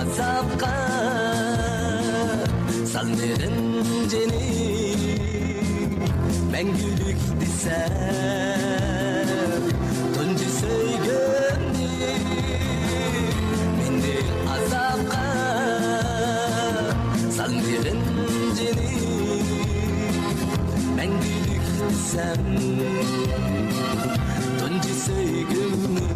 azapka salmedin jeni Мәңгүлік десем Тұнжы сөйгенді Менде азапқа Салмерін жені Мәңгүлік десем Тұнжы сөйгенді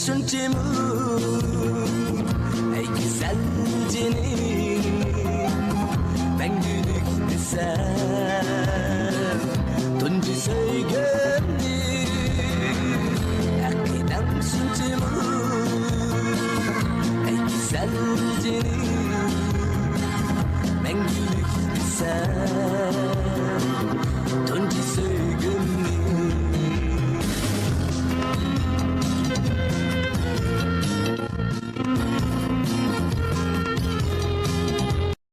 Şunçemu ey güzel cenin Мәңгүлік desem Tuncu söygönlü Akıdan şunçemu ey güzel cenin Мәңгүлік desem